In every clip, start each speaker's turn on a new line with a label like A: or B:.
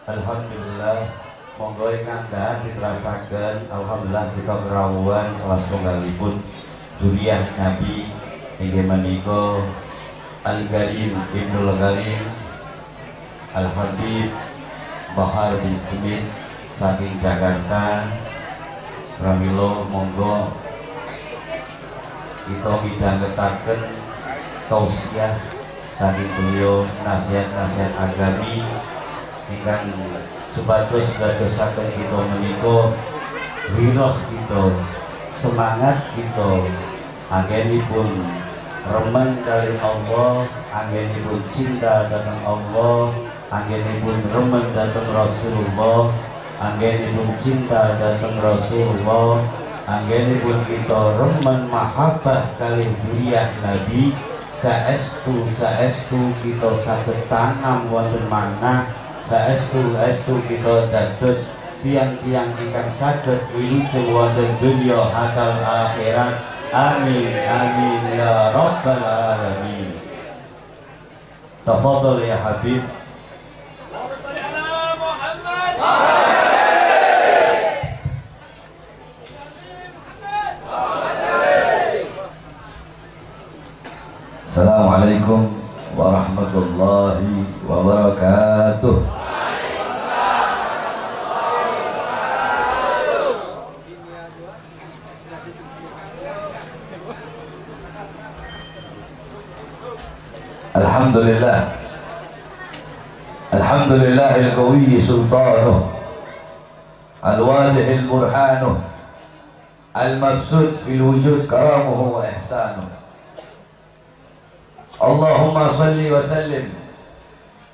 A: Alhamdulillah, monggo ingkang dahar diterasaken. Alhamdulillah kita kerawuhan salah setunggalipun duriah Nabi inggih menika Al-Karim Ibnul Karim Al-Habib Bahar bin Smith saking Jakarta. Pramila monggo kita midhangetaken tausiah saking beliau, nasihat-nasihat agami ingkang supados dadosaken kita menika wirah kita, semangat kita anggenipun remen kali Allah, anggenipun cinta dhateng Allah, anggenipun remen dhateng Rasulullah, anggenipun cinta dhateng Rasulullah, anggenipun kita remen mahabbah kali duriah Nabi. Saestu kita saged tanam wonten manah, saestu kita dados tiang-tiang ingkang saged wilujeng wonten dunya hakal akhirat. Amin amin ya rabbal alamin. Tafadhal ya Habib.
B: Assalamualaikum warahmatullahi wabarakatuh. Alhamdulillah, Alhamdulillahil qawiyyi sultanuh, al-wadihil burhanuh, al-mabsud fil wujud karamuhu wa ihsanuh. Allahumma salli wa sallim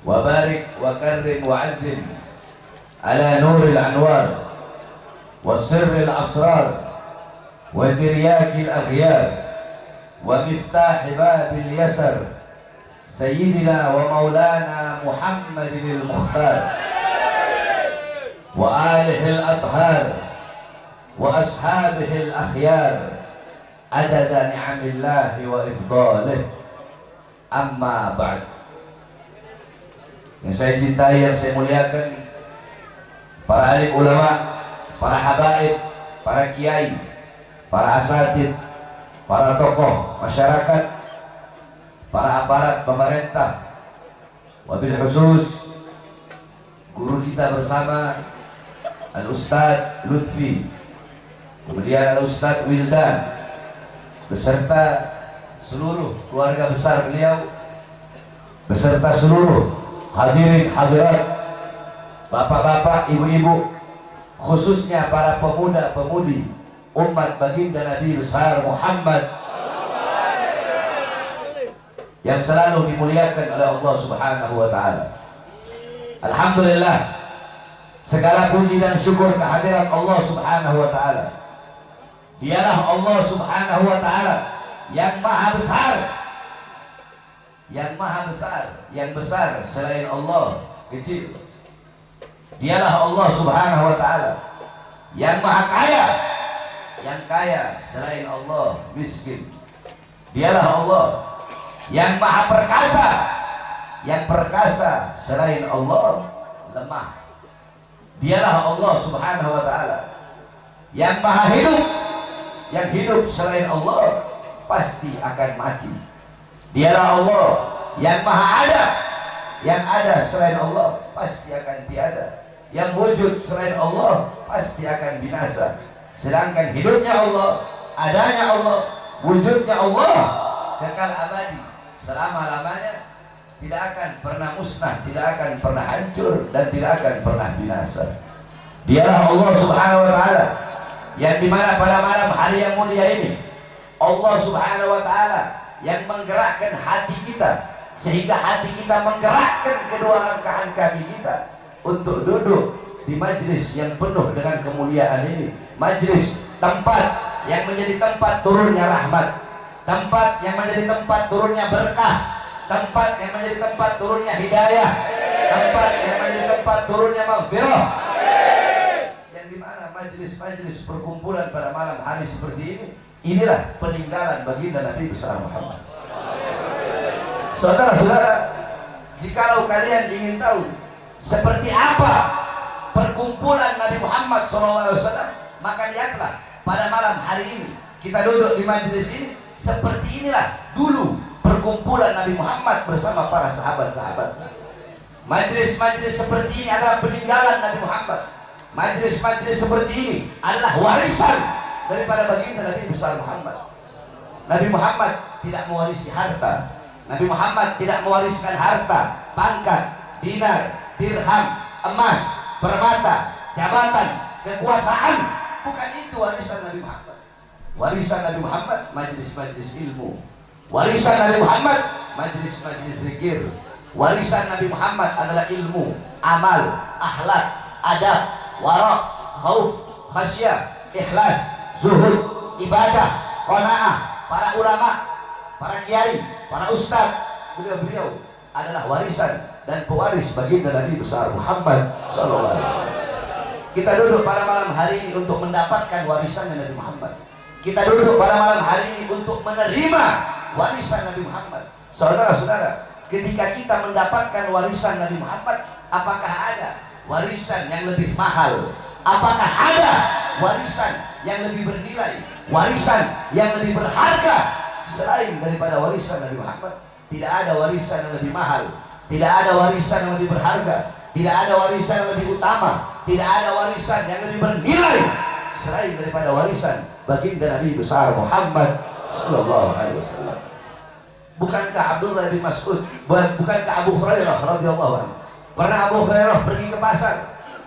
B: wa barik wa karrim wa azzim ala nuril anwar wa sirril asrar wa tiryakil aghyar wa miftahi babil yasar sayyidina wa maulana Muhammadinil Mukhtar wa alihil athhar wa ashabihil akhyar adada ni'amillahi wa ifdalih. Amma ba'd. Yang saya cintai, yang saya muliakan, para alim ulama, para habaib, para kiai, para asatid, para tokoh masyarakat, para aparat pemerintah, wabil khusus guru kita bersama Al-Ustadz Lutfi, kemudian Al-Ustadz Wildan, beserta seluruh keluarga besar beliau, beserta seluruh hadirin hadirat, bapak-bapak, ibu-ibu, khususnya para pemuda-pemudi umat baginda Nabi besar Muhammad yang selalu dimuliakan oleh Allah Subhanahu wa taala. Alhamdulillah, segala puji dan syukur kehadirat Allah Subhanahu wa taala. Dialah Allah Subhanahu wa taala yang maha besar, yang maha besar, yang besar selain Allah kecil. Dialah Allah Subhanahu wa taala yang maha kaya, yang kaya selain Allah miskin. Dialah Allah yang maha perkasa, yang perkasa selain Allah lemah. Dialah Allah Subhanahu wa taala yang maha hidup, yang hidup selain Allah pasti akan mati. Dialah Allah yang maha ada, yang ada selain Allah pasti akan tiada, yang wujud selain Allah pasti akan binasa. Sedangkan hidupnya Allah, adanya Allah, wujudnya Allah kekal abadi selama-lamanya, tidak akan pernah musnah, tidak akan pernah hancur, dan tidak akan pernah binasa. Dialah Allah Subhanahu wa taala yang dimana pada malam hari yang mulia ini Allah Subhanahu wa taala yang menggerakkan hati kita, sehingga hati kita menggerakkan kedua langkah kaki kita untuk duduk di majlis yang penuh dengan kemuliaan ini, majlis tempat yang menjadi tempat turunnya rahmat, tempat yang menjadi tempat turunnya berkah, tempat yang menjadi tempat turunnya hidayah, tempat yang menjadi tempat turunnya maghfirah. Yang dimana majlis-majlis perkumpulan pada malam hari seperti ini, inilah peninggalan baginda Nabi besar Muhammad. Saudara-saudara, jikalau kalian ingin tahu seperti apa perkumpulan Nabi Muhammad SAW, maka lihatlah pada malam hari ini kita duduk di majelis ini, seperti inilah dulu perkumpulan Nabi Muhammad bersama para sahabat-sahabat. Majelis-majelis seperti ini adalah peninggalan Nabi Muhammad. Majelis-majelis seperti ini adalah warisan daripada baginda Nabi besar Muhammad. Nabi Muhammad tidak mewarisi harta. Nabi Muhammad tidak mewariskan harta, pangkat, dinar, dirham, emas, permata, jabatan, kekuasaan. Bukan itu warisan Nabi Muhammad. Warisan Nabi Muhammad majelis-majelis ilmu. Warisan Nabi Muhammad majelis-majelis zikir. Warisan Nabi Muhammad adalah ilmu, amal, akhlak, adab, wara', khauf, khasyah, ikhlas, zuhud, ibadah, qanaah. Para ulama, para kiai, para ustadz, beliau adalah warisan dan pewaris baginda Nabi besar Muhammad SAW. Kita duduk pada malam hari ini untuk mendapatkan warisannya Nabi Muhammad. Kita duduk pada malam hari ini untuk menerima warisan Nabi Muhammad. Saudara-saudara, ketika kita mendapatkan warisan Nabi Muhammad, apakah ada warisan yang lebih mahal? Apakah ada warisan yang lebih bernilai, warisan yang lebih berharga selain daripada warisan Nabi Muhammad? Tidak ada warisan yang lebih mahal, tidak ada warisan yang lebih berharga, tidak ada warisan yang lebih utama, tidak ada warisan yang lebih bernilai selain daripada warisan baginda Nabi besar Muhammad sallallahu alaihi wasallam. Bukankah Abdullah bin Mas'ud, bukankah Abu Hurairah radhiyallahu anhu, pernah Abu Hurairah pergi ke pasar?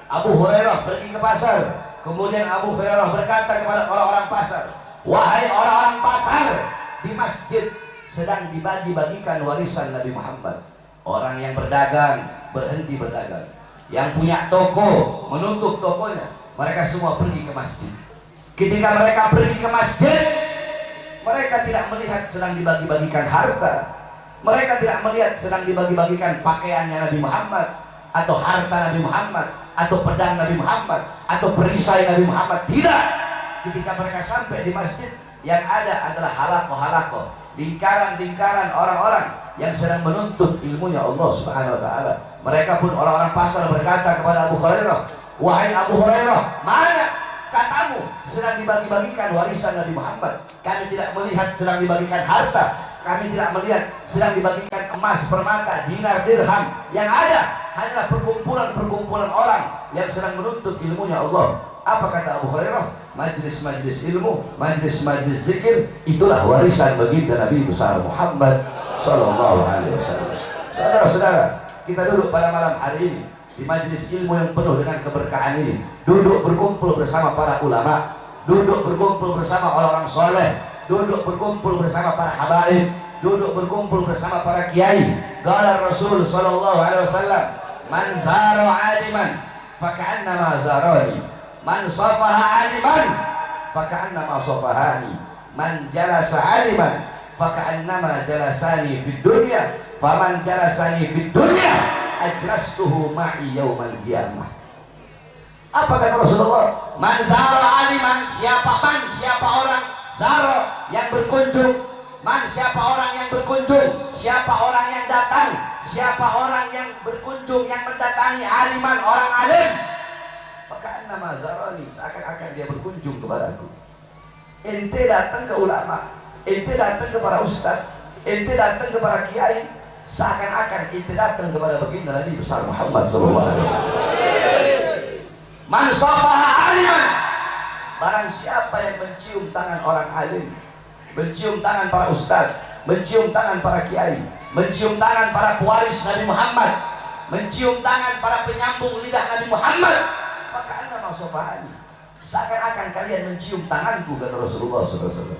B: Abu Hurairah pergi ke pasar, kemudian Abu Hurairah berkata kepada orang-orang pasar, wahai orang-orang pasar, di masjid sedang dibagi-bagikan warisan Nabi Muhammad. Orang yang berdagang berhenti berdagang, yang punya toko menutup tokonya, mereka semua pergi ke masjid. Ketika mereka pergi ke masjid, mereka tidak melihat sedang dibagi-bagikan harta, mereka tidak melihat sedang dibagi-bagikan pakaiannya Nabi Muhammad, atau harta Nabi Muhammad, atau pedang Nabi Muhammad, atau perisai Nabi Muhammad. Tidak. Ketika mereka sampai di masjid, yang ada adalah halaqah-halaqah, lingkaran-lingkaran orang-orang yang sedang menuntut ilmunya Allah Subhanahu wa taala. Mereka pun orang-orang pasar berkata kepada Abu Hurairah, wahai Abu Hurairah, mana katamu sedang dibagi-bagikan warisan Nabi Muhammad? Kami tidak melihat sedang dibagikan harta, kami tidak melihat sedang dibagikan emas, permata, dinar, dirham. Yang ada hanyalah perkumpulan-perkumpulan orang yang sedang menuntut ilmunya Allah. Apa kata Abu Hurairah? Majlis-majlis ilmu, majlis-majlis zikir, itulah warisan baginda Nabi besar Muhammad sallallahu alaihi wasallam. Saudara-saudara, kita duduk pada malam hari ini di majlis ilmu yang penuh dengan keberkahan ini, duduk berkumpul bersama para ulama, duduk berkumpul bersama orang-orang soleh, duduk berkumpul bersama para habaib, duduk berkumpul bersama para kiai. Qala Rasul sallallahu alaihi wasallam, man zara aliman faka'annama zarani, man safaha aliman faka'annama safahani, man jalasa aliman faka'annama jalasani fid dunya, faman jalasani fid dunya ajlastuhu ma'i yaumal qiyamah. Apa kata Rasulullah? Man zara aliman, siapa orang zara yang berkunjung, man siapa orang yang berkunjung, siapa orang yang datang, siapa orang yang berkunjung, yang mendatangi aliman, orang alim, maka nama zarani, seakan-akan dia berkunjung kepadaku. Ente datang ke ulama, ente datang kepada ustaz, ente datang kepada kiai, seakan-akan ente datang kepada baginda Nabi besar Muhammad sallallahu alaihi wasallam. Man safaha aliman, barang siapa yang mencium tangan orang alim, mencium tangan para ustaz, mencium tangan para kiai, mencium tangan para pewaris Nabi Muhammad, mencium tangan para penyambung lidah Nabi Muhammad, maka anda masofahani, seakan-akan kalian mencium tanganku, kata Rasulullah SAW.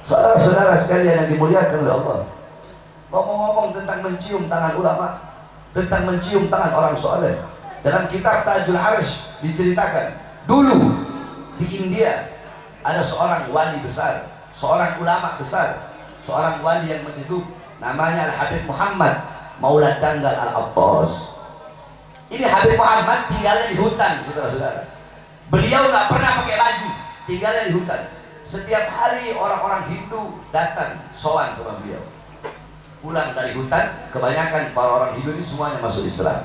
B: Saudara-saudara sekalian yang dimuliakan oleh Allah, ngomong-ngomong tentang mencium tangan ulama, tentang mencium tangan orang soleh, dalam kitab Tajul Arsh diceritakan, dulu di India ada seorang wali besar, seorang ulama besar, seorang wali yang menjadi namanya Habib Muhammad Maulad Danggal Al-Abbas. Ini Habib Muhammad tinggalnya di hutan, saudara-saudara. Beliau nggak pernah pakai baju, tinggalnya di hutan. Setiap hari orang-orang Hindu datang sowan sama beliau. Pulang dari hutan, kebanyakan para orang Hindu ini semuanya masuk Islam.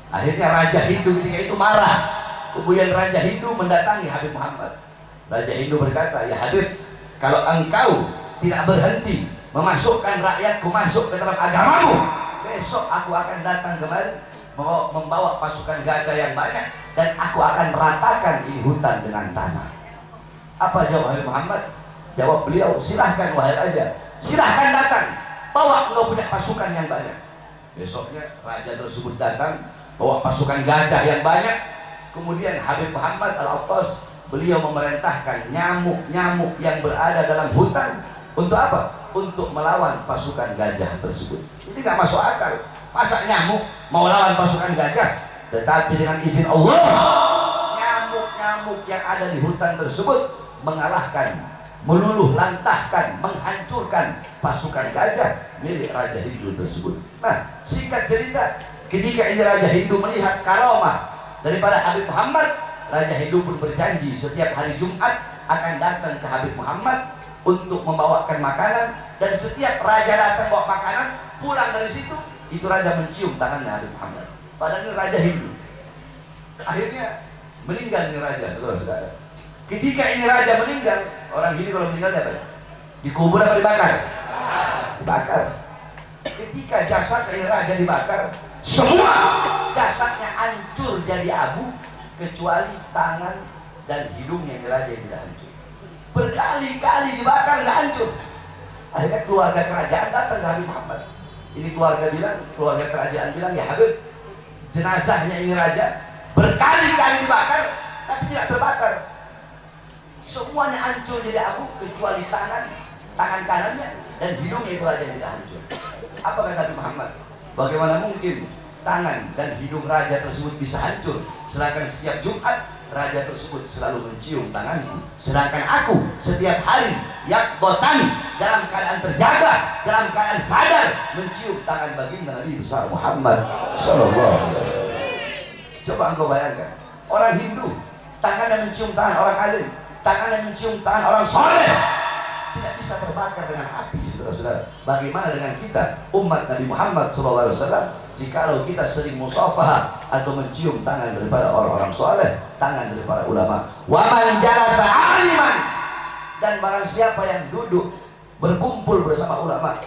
B: Akhirnya Raja Hindu ketika itu marah. Kemudian Raja Hindu mendatangi Habib Muhammad. Raja Hindu berkata, "Ya Habib, kalau engkau tidak berhenti memasukkan rakyatku masuk ke dalam agamamu, besok aku akan datang kemari membawa pasukan gajah yang banyak dan aku akan meratakan ini hutan dengan tanah." Apa jawab Habib Muhammad? Jawab beliau, "Silahkan wahai raja, silahkan datang, bawa engkau punya pasukan yang banyak." Besoknya raja tersebut datang bawa pasukan gajah yang banyak. Kemudian Habib Muhammad Al-Attas, beliau memerintahkan nyamuk-nyamuk yang berada dalam hutan untuk apa? Untuk melawan pasukan gajah tersebut. Ini gak masuk akal. Masa nyamuk mau lawan pasukan gajah? Tetapi dengan izin Allah, nyamuk-nyamuk yang ada di hutan tersebut mengalahkan, meluluh lantahkan, menghancurkan pasukan gajah milik Raja Hindu tersebut. Nah, singkat cerita, ketika ini Raja Hindu melihat karomah daripada Habib Muhammad, Raja Hindu pun berjanji setiap hari Jumat akan datang ke Habib Muhammad untuk membawakan makanan, dan setiap raja datang bawa makanan, pulang dari situ, itu raja mencium tangannya Habib Muhammad. Padahal ini Raja Hindu. Akhirnya meninggal ini raja, saudara-saudara. Ketika ini raja meninggal, orang gini kalau meninggal apa ya? Dikubur atau dibakar? Dibakar. Ketika jasad ini raja dibakar, semua jasadnya hancur jadi abu kecuali tangan dan hidungnya yang raja yang tidak hancur. Berkali-kali dibakar nggak hancur. Akhirnya keluarga kerajaan datang ke Habib Muhammad. Ini keluarga kerajaan bilang, "Ya Habib, jenazahnya ini raja berkali-kali dibakar tapi tidak terbakar. Semuanya hancur jadi abu kecuali tangan kanannya dan hidungnya itu raja yang tidak hancur." Apa kata Habib Muhammad? Bagaimana mungkin tangan dan hidung raja tersebut bisa hancur, sedangkan setiap Jumat raja tersebut selalu mencium tanganku, sedangkan aku setiap hari yaqdatan, dalam keadaan terjaga, dalam keadaan sadar, mencium tangan baginda Nabi besar Muhammad sallallahu alaihi wasallam. Coba engkau bayangkan, orang Hindu tangannya mencium tangan orang alim, tangannya mencium tangan orang soleh, tidak bisa terbakar dengan api, saudara-saudara. Bagaimana dengan kita, umat Nabi Muhammad SAW, jikalau kita sering musafahah atau mencium tangan daripada orang-orang soleh, tangan daripada ulama. Wa man jalasa aliman, dan barang siapa yang duduk berkumpul bersama ulama,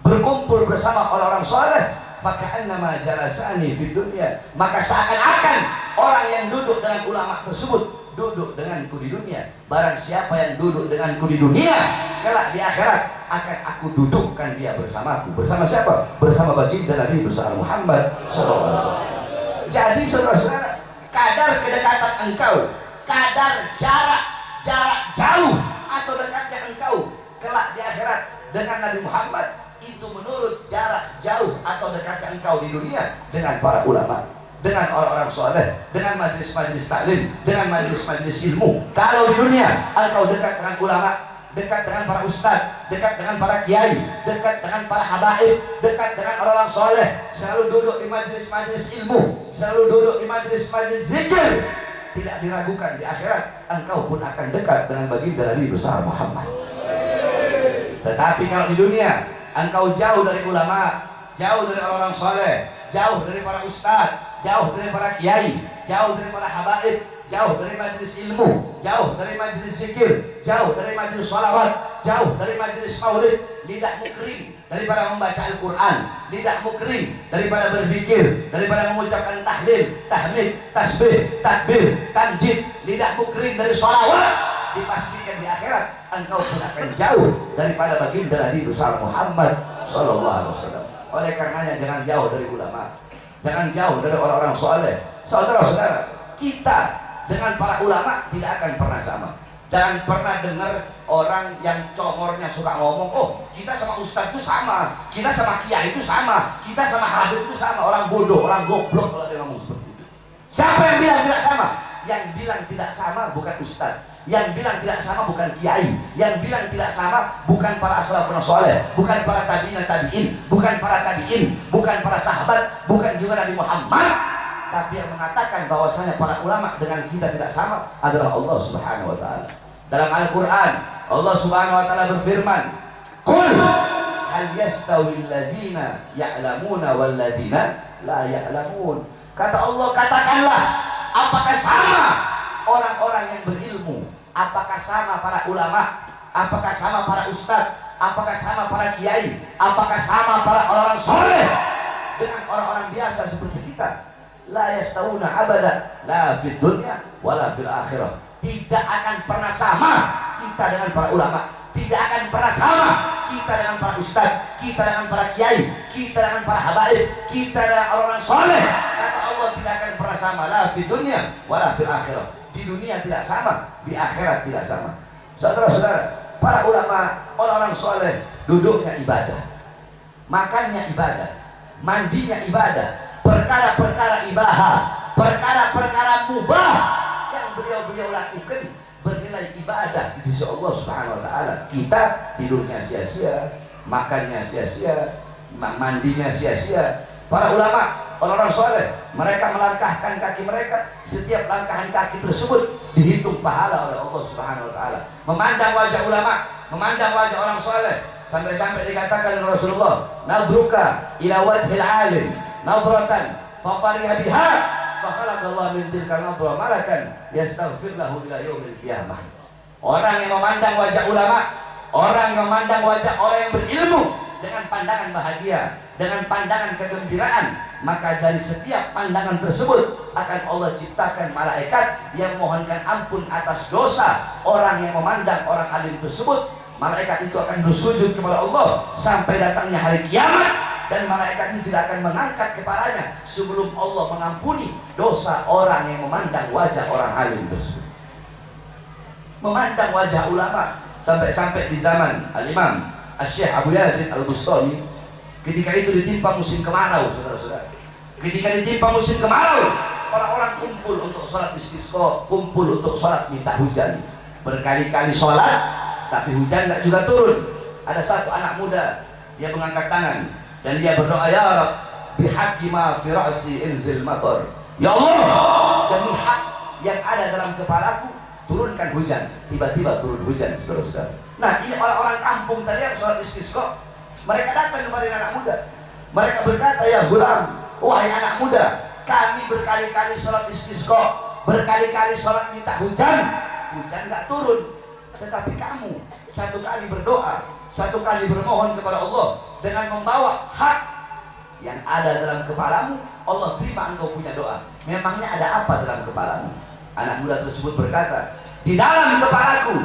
B: berkumpul bersama orang-orang soleh, maka annama jalasani fid dunya, maka seakan-akan orang yang duduk dengan ulama tersebut duduk denganku di dunia. Barang siapa yang duduk denganku di dunia, kelak di akhirat akan aku dudukkan dia bersamaku. Bersama siapa? Bersama baginda Nabi besar Muhammad SAW. Jadi saudara-saudara, kadar kedekatan engkau, kadar jarak jauh atau dekatnya engkau kelak di akhirat dengan Nabi Muhammad, itu menurut jarak jauh atau dekatnya engkau di dunia dengan para ulama, dengan orang-orang soleh, dengan majelis-majelis taklim, dengan majelis-majelis ilmu. Kalau di dunia engkau dekat dengan ulama, dekat dengan para ustadz, dekat dengan para kiai, dekat dengan para habaib, dekat dengan orang-orang soleh, selalu duduk di majelis-majelis ilmu, selalu duduk di majelis-majelis zikir, tidak diragukan di akhirat engkau pun akan dekat dengan baginda Nabi besar Muhammad. Tetapi kalau di dunia engkau jauh dari ulama, jauh dari orang-orang soleh, jauh dari para ustadz, jauh dari para kiai, jauh dari para habaib, jauh dari majelis ilmu, jauh dari majelis zikir, jauh dari majelis sholawat, jauh dari majelis maulid, lidahmu kering daripada membaca Al-Quran, lidahmu kering daripada berzikir, daripada mengucapkan tahlil, tahmid, tasbih, takbir, tamjid, lidahmu kering dari sholawat, dipastikan di akhirat engkau pun akan jauh daripada baginda Nabi besar Muhammad sallallahu alaihi wasallam. Oleh karenanya jangan jauh dari ulama, jangan jauh dari orang-orang soleh. Saudara-saudara, kita dengan para ulama tidak akan pernah sama. Jangan pernah dengar orang yang comornya suka ngomong, "Oh, kita sama ustadz itu sama, kita sama kiai itu sama, kita sama habib itu sama." Orang bodoh, orang goblok kalau dia ngomong seperti itu. Siapa yang bilang tidak sama? Yang bilang tidak sama bukan ustadz, yang bilang tidak sama bukan kiai, yang bilang tidak sama bukan para salafun saleh, bukan para tabi'in, bukan para tabi'in, bukan para sahabat, bukan juga Nabi Muhammad. Tapi yang mengatakan bahwasanya para ulama dengan kita tidak sama adalah Allah Subhanahu wa taala. Dalam Al-Qur'an Allah Subhanahu wa taala berfirman, "Qul hal yastawi alladziina ya'lamuuna wal ladziina la ya'lamuun." Kata Allah, katakanlah, apakah sama orang-orang yang berilmu? Apakah sama para ulama? Apakah sama para ustadz? Apakah sama para kiai? Apakah sama para orang-orang soleh dengan orang-orang biasa seperti kita? La yastawuna abada, la fid dunya wala fil akhirah. Tidak akan pernah sama kita dengan para ulama, tidak akan pernah sama kita dengan para ustadz, kita dengan para kiai, kita dengan para habaib, kita dengan orang-orang soleh. Kata Allah, tidak akan pernah sama, la fid dunya wala fil akhirah. Di dunia tidak sama, di akhirat tidak sama. Saudara-saudara, para ulama, orang-orang soleh, duduknya ibadah, makannya ibadah, mandinya ibadah, perkara-perkara ibadah, perkara-perkara mubah yang beliau lakukan bernilai ibadah di sisi Allah Subhanahu wa taala. Kita tidurnya sia-sia, makannya sia-sia, mandinya sia-sia. Para ulama, orang-orang soleh, mereka melangkahkan kaki mereka, setiap langkahan kaki tersebut dihitung pahala oleh Allah Subhanahu wa taala. Memandang wajah ulama, memandang wajah orang soleh, sampai-sampai dikatakan oleh Rasulullah, nadruka ila wajhil alim nadratan fa fariha biha fa khalaqallahu min tilka nadra malakan yastaghfir lahu ila yaumil qiyamah. Orang yang memandang wajah ulama, orang yang memandang wajah orang yang berilmu dengan pandangan bahagia, dengan pandangan kegembiraan, maka dari setiap pandangan tersebut akan Allah ciptakan malaikat yang memohonkan ampun atas dosa orang yang memandang orang alim tersebut. Malaikat itu akan bersujud kepada Allah sampai datangnya hari kiamat, dan malaikat itu tidak akan mengangkat kepalanya sebelum Allah mengampuni dosa orang yang memandang wajah orang alim tersebut. Memandang wajah ulama, sampai-sampai di zaman Al-Imam Syekh Abu Yazid Al-Bustami, ketika itu ditimpa musim kemarau, saudara-saudara. Ketika ditimpa musim kemarau, orang-orang kumpul untuk sholat istisqa, kumpul untuk sholat minta hujan. Berkali-kali sholat, tapi hujan nggak juga turun. Ada satu anak muda, dia mengangkat tangan dan dia berdoa, ya Rabb, bihaqqi ma fi ra'si inzil matar. Ya Allah, demi hak yang ada dalam kepalaku, turunkan hujan. Tiba-tiba turun hujan, saudara-saudara. Nah, ini orang-orang kampung tadi yang sholat istisqa, mereka datang kepada anak muda. Mereka berkata, ya gulam, wahai anak muda, kami berkali-kali sholat istisqa, berkali-kali sholat minta hujan, hujan nggak turun. Tetapi kamu satu kali berdoa, satu kali bermohon kepada Allah dengan membawa hak yang ada dalam kepalamu, Allah terima engkau punya doa. Memangnya ada apa dalam kepalamu? Anak muda tersebut berkata, di dalam kepalaku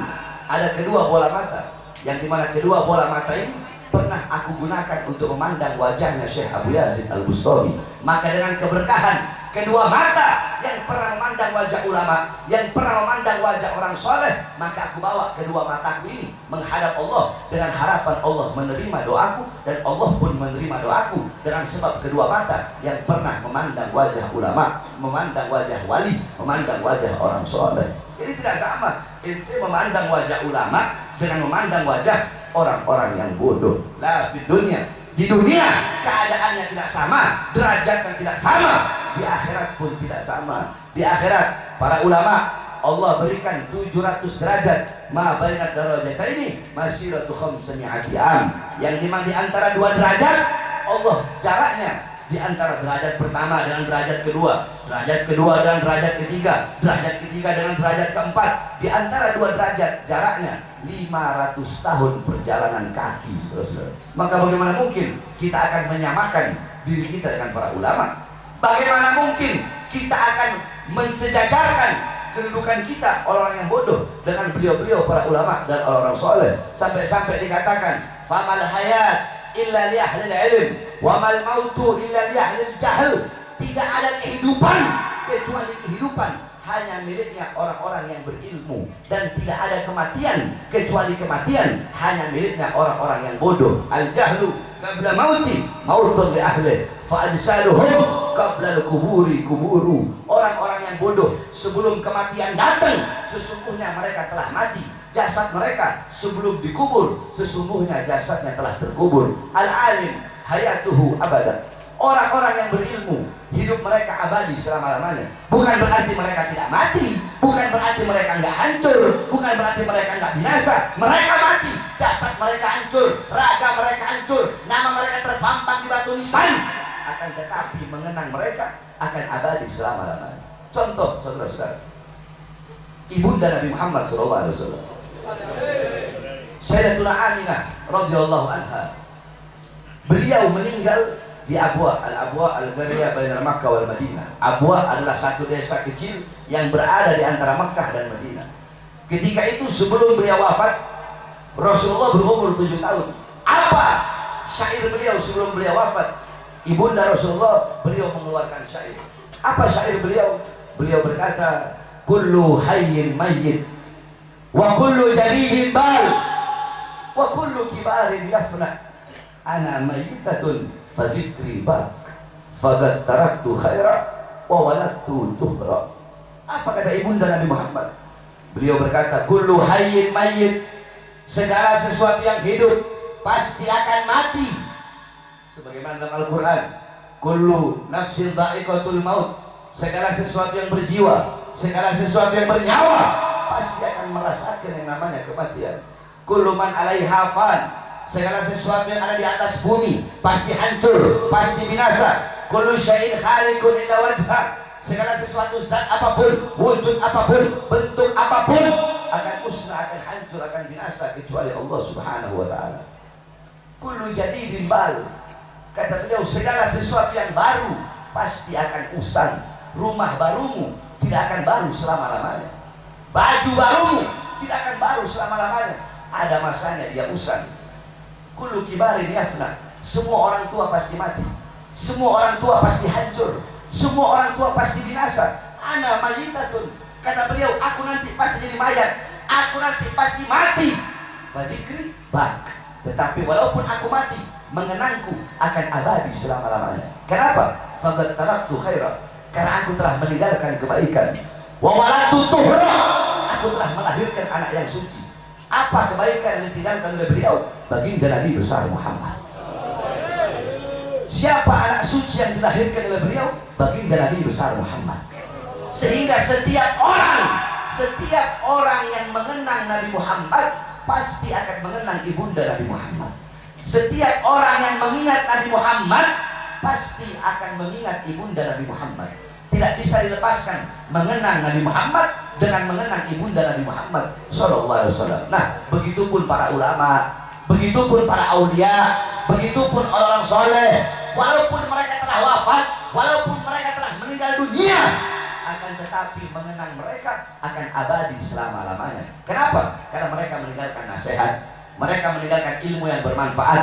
B: ada kedua bola mata, yang dimana kedua bola mata ini pernah aku gunakan untuk memandang wajahnya Syekh Abu Yazid Al-Bustami. Maka dengan keberkahan kedua mata yang pernah memandang wajah ulama, yang pernah memandang wajah orang soleh, maka aku bawa kedua mataku ini menghadap Allah dengan harapan Allah menerima doaku, dan Allah pun menerima doaku dengan sebab kedua mata yang pernah memandang wajah ulama, memandang wajah wali, memandang wajah orang soleh. Jadi tidak sama ente memandang wajah ulama dengan memandang wajah orang-orang yang bodoh. La fid dunya, di dunia keadaannya tidak sama, derajatnya tidak sama, di akhirat pun tidak sama. Di akhirat para ulama Allah berikan 700 derajat, ma bainad darajataini masiratu khamsami'ati am, yang dimana di antara dua derajat Allah jaraknya di antara derajat pertama dengan derajat kedua, derajat kedua dengan derajat ketiga, derajat ketiga dengan derajat keempat. Di antara dua derajat jaraknya 500 tahun perjalanan kaki, saudara-saudara. Maka bagaimana mungkin kita akan menyamakan diri kita dengan para ulama? Bagaimana mungkin kita akan mensejajarkan kedudukan kita orang yang bodoh dengan beliau-beliau para ulama dan orang-orang soleh? Sampai-sampai dikatakan, famal hayat illa li ahlil ilm wa mal mautu illa li ahlil jahl. Tidak ada kehidupan kecuali kehidupan hanya miliknya orang-orang yang berilmu, dan tidak ada kematian kecuali kematian hanya miliknya orang-orang yang bodoh. Al jahlu qabla mauti mautun li ahli fa ajsaluhum qabla al kuburi kuburu. Orang-orang yang bodoh sebelum kematian datang, sesungguhnya mereka telah mati. Jasad mereka sebelum dikubur, sesungguhnya jasadnya telah terkubur. Al-alim hayatuhu abada. Orang-orang yang berilmu, hidup mereka abadi selama-lamanya. Bukan berarti mereka tidak mati, bukan berarti mereka nggak hancur, bukan berarti mereka nggak binasa. Mereka mati, jasad mereka hancur, raga mereka hancur, nama mereka terpampang di batu nisan. akan tetapi mengenang mereka akan abadi selama-lamanya. Contoh saudara-saudara, ibunda Nabi Muhammad SAW, Sayyidatuna Aminah radhiyallahu anha, beliau meninggal di Abwa, Al-Abwa Al-Ghariyah baina Makkah wal Madinah. Abwa adalah satu desa kecil yang berada di antara Makkah dan Madinah. Ketika itu sebelum beliau wafat, Rasulullah berumur 7 tahun. Apa syair beliau sebelum beliau wafat? Ibunda Rasulullah, beliau mengeluarkan syair. Apa syair beliau? Beliau berkata, kullu hayyin mayyit wa kullu jadidin bal wa kullu kibarin yafna, ana mayyitatun fadhikri bak faqad taraktu khaira wa waladtu tuhra. Apa kata ibunda Nabi Muhammad? Beliau berkata, kullu hayyin mayyit, segala sesuatu yang hidup pasti akan mati. Sebagaimana dalam Al-Quran, kullu nafsin dha'iqatul maut, segala sesuatu yang berjiwa, segala sesuatu yang bernyawa pasti akan merasakan yang namanya kematian. Kullu man 'alaiha fan, segala sesuatu yang ada di atas bumi pasti hancur, pasti binasa. Kullu syai'in khaliqun illa wajha, segala sesuatu zat apapun, wujud apapun, bentuk apapun akan musnah, akan hancur, akan binasa kecuali Allah Subhanahu wa taala. Kullu jadidin bal, kata beliau, segala sesuatu yang baru pasti akan usang. Rumah barumu tidak akan baru selama-lamanya. Baju barumu tidak akan baru selama-lamanya. Ada masanya dia usang. Kullu kibarin yafna, semua orang tua pasti mati. Semua orang tua pasti hancur. Semua orang tua pasti binasa. Ana mayyitatun, kata beliau, aku nanti pasti jadi mayat. Aku nanti pasti mati. Fadhikri bak, tetapi walaupun aku mati, mengenangku akan abadi selama-lamanya. Kenapa? Faqad taraktu khaira, karena aku telah meninggalkan kebaikan. Wa waladtu tuhra, aku telah melahirkan anak yang suci. Apa kebaikan yang ditinggalkan oleh beliau? Baginda Nabi besar Muhammad. Siapa anak suci yang dilahirkan oleh beliau? Baginda Nabi besar Muhammad. Sehingga setiap orang yang mengenang Nabi Muhammad pasti akan mengenang ibunda Nabi Muhammad. Setiap orang yang mengingat Nabi Muhammad pasti akan mengingat ibunda Nabi Muhammad. Tidak bisa dilepaskan mengenang Nabi Muhammad dengan mengenang ibunda Nabi Muhammad sallallahu alaihi wasallam. Nah, begitupun para ulama, begitupun para aulia, begitupun orang-orang soleh, walaupun mereka telah wafat, walaupun mereka telah meninggal dunia, akan tetapi mengenang mereka akan abadi selama-lamanya. Kenapa? Karena mereka meninggalkan nasihat, mereka meninggalkan ilmu yang bermanfaat.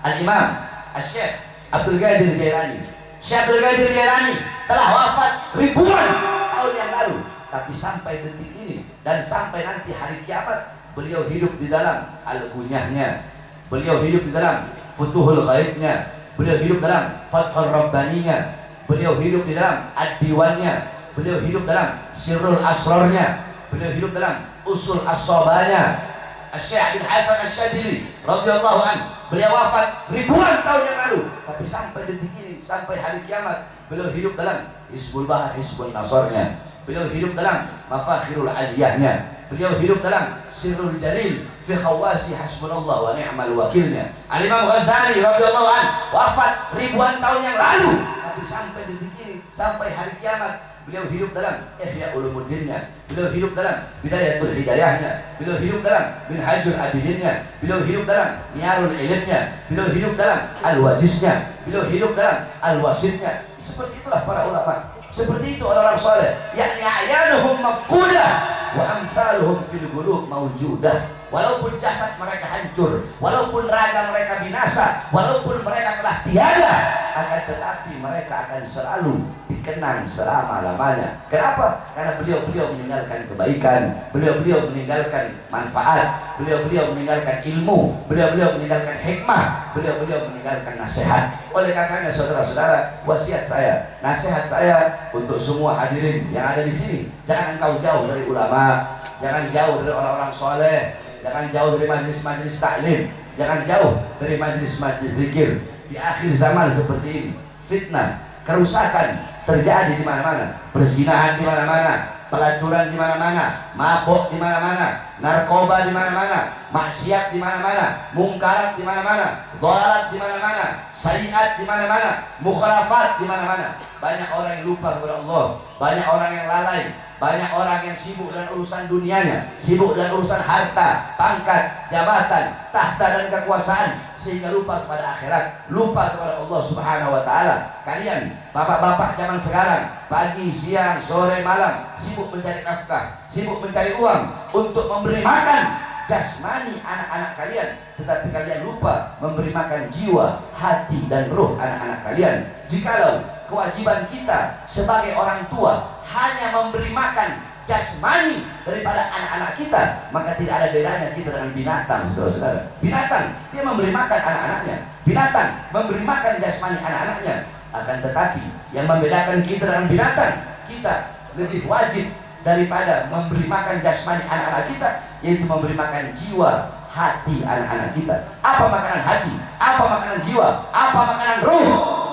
B: Al-Imam Asy-Syaikh Abdul Qadir Jailani, Syekh Abdul Qadir Jailani telah wafat ribuan tahun yang lalu, tapi sampai detik ini dan sampai nanti hari kiamat beliau hidup di dalam al-gunyahnya, beliau hidup di dalam futuhul ghaibnya, beliau hidup dalam fathul rabbaninya, beliau hidup di dalam ad-diwannya, beliau hidup dalam sirrul asrarnya, beliau hidup dalam usul as-sabanya. Syekh bin Hasan Asy-Syadzili radhiyallahu anhu, beliau wafat ribuan tahun yang lalu, tapi sampai detik ini, sampai hari kiamat beliau hidup dalam Hizbul Bahar, Hizbul Nasarnya, beliau hidup dalam Mafakhirul Aliyahnya, beliau hidup dalam Sirrul Jalil fi khawasi hasbunallah wa ni'mal wakilnya. Al-Imam Ghazali radhiyallahu anhu wafat ribuan tahun yang lalu, tapi sampai detik ini, sampai hari kiamat beliau hidup dalam Ihya Ulumuddinnya, beliau hidup dalam Bidayatul Hidayahnya, beliau hidup dalam Minhajul Abidinnya, beliau hidup dalam Miyarul Ilmnya, beliau hidup dalam Al-Wajiznya, beliau hidup dalam Al-Wasitnya. Seperti itulah para ulama, seperti itu orang-orang soleh, yakni a'yanuhum mafqudah wa amthaluhum fil qulub mawjudah. Walaupun jasad mereka hancur, walaupun raga mereka binasa, walaupun mereka telah tiada, akan tetapi mereka akan selalu dikenang selama-lamanya. Kenapa? Karena beliau meninggalkan kebaikan, beliau meninggalkan manfaat, beliau meninggalkan ilmu, beliau meninggalkan hikmah, beliau meninggalkan nasihat. Oleh karenanya saudara-saudara, wasiat saya, nasihat saya untuk semua hadirin yang ada di sini, jangan engkau jauh dari ulama, jangan jauh dari orang-orang soleh, jangan jauh dari majelis-majelis taklim, jangan jauh dari majelis-majelis zikir. Di akhir zaman seperti ini, fitnah, kerusakan terjadi di mana-mana, perzinahan di mana-mana, pelacuran di mana-mana, mabuk di mana-mana, narkoba di mana-mana, maksiat di mana-mana, mungkarat di mana-mana. dhalalat di mana-mana, sayiat di mana-mana, mukhalafat di mana-mana. Banyak orang yang lupa kepada Allah, banyak orang yang lalai, banyak orang yang sibuk dengan urusan dunianya, sibuk dengan urusan harta, pangkat, jabatan, tahta dan kekuasaan, sehingga lupa kepada akhirat, lupa kepada Allah Subhanahu wa taala. Kalian bapak-bapak zaman sekarang, pagi, siang, sore, malam sibuk mencari nafkah, sibuk mencari uang untuk memberi makan jasmani anak-anak kalian, tetapi kalian lupa memberi makan jiwa, hati dan roh anak-anak kalian. Jikalau kewajiban kita sebagai orang tua hanya memberi makan jasmani daripada anak-anak kita, maka tidak ada bedanya kita dengan binatang, saudara-saudara. Binatang dia memberi makan anak-anaknya, binatang memberi makan jasmani anak-anaknya. Akan tetapi yang membedakan kita dengan binatang, kita lebih wajib daripada memberi makan jasmani anak-anak kita, yaitu memberi makan jiwa, hati anak-anak kita. Apa makanan hati? Apa makanan jiwa? Apa makanan ruh?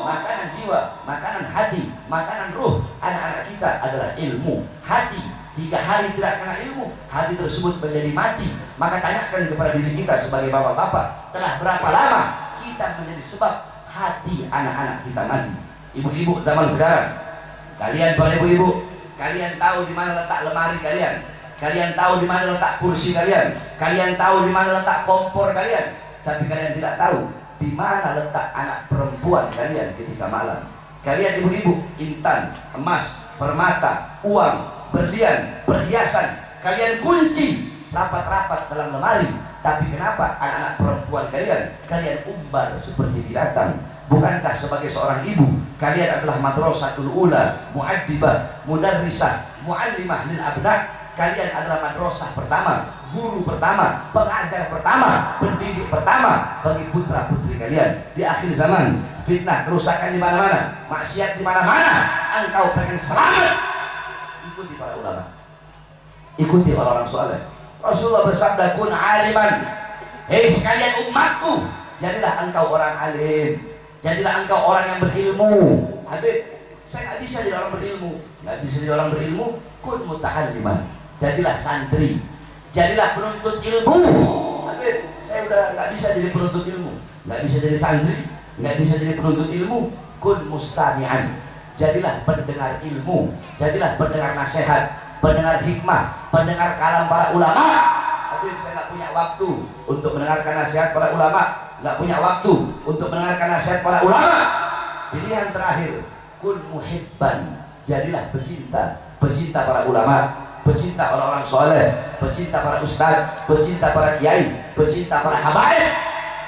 B: Makanan jiwa, makanan hati, makanan ruh anak-anak kita adalah ilmu. Hati 3 hari tidak kena ilmu, hati tersebut menjadi mati. Maka tanyakan kepada diri kita sebagai bapak-bapak, telah berapa lama kita menjadi sebab hati anak-anak kita mati? Ibu-ibu zaman sekarang, kalian para ibu-ibu, kalian tahu di mana letak lemari kalian, kalian tahu di mana letak kursi kalian, kalian tahu di mana letak kompor kalian, tapi kalian tidak tahu di mana letak anak perempuan kalian ketika malam. Kalian ibu-ibu, intan, emas, permata, uang, berlian, perhiasan, kalian kunci rapat-rapat dalam lemari, tapi kenapa anak-anak perempuan kalian umbar seperti binatang? Bukankah sebagai seorang ibu kalian adalah madrasatul ula, muaddibah, mudarrisah, muallimah lil abna? Kalian adalah madrasah pertama, guru pertama, pengajar pertama, pendidik pertama bagi putra putri kalian. Di akhir zaman, fitnah, kerusakan di mana-mana, maksiat di mana-mana. Engkau pengen selamat, ikuti para ulama, ikuti orang-orang saleh. Rasulullah bersabda, kun aliman, hei sekalian umatku, jadilah engkau orang alim, jadilah engkau orang yang berilmu. Habib, saya nggak bisa jadi orang berilmu, nggak bisa jadi orang berilmu. Kun muta'alliman, jadilah santri, jadilah penuntut ilmu. Habib, saya udah nggak bisa jadi penuntut ilmu, nggak bisa jadi santri, nggak bisa jadi penuntut ilmu. Kun mustami'an, jadilah pendengar ilmu, jadilah pendengar nasihat, pendengar hikmah, pendengar kalam para ulama. Habib, saya nggak punya waktu untuk mendengarkan nasihat para ulama, nggak punya waktu untuk mendengarkan nasihat para ulama. Pilihan terakhir, kun muhibban, jadilah pecinta, pecinta para ulama, pecinta orang-orang soleh, pecinta para ustadz, pecinta para kiai, pecinta para habaib.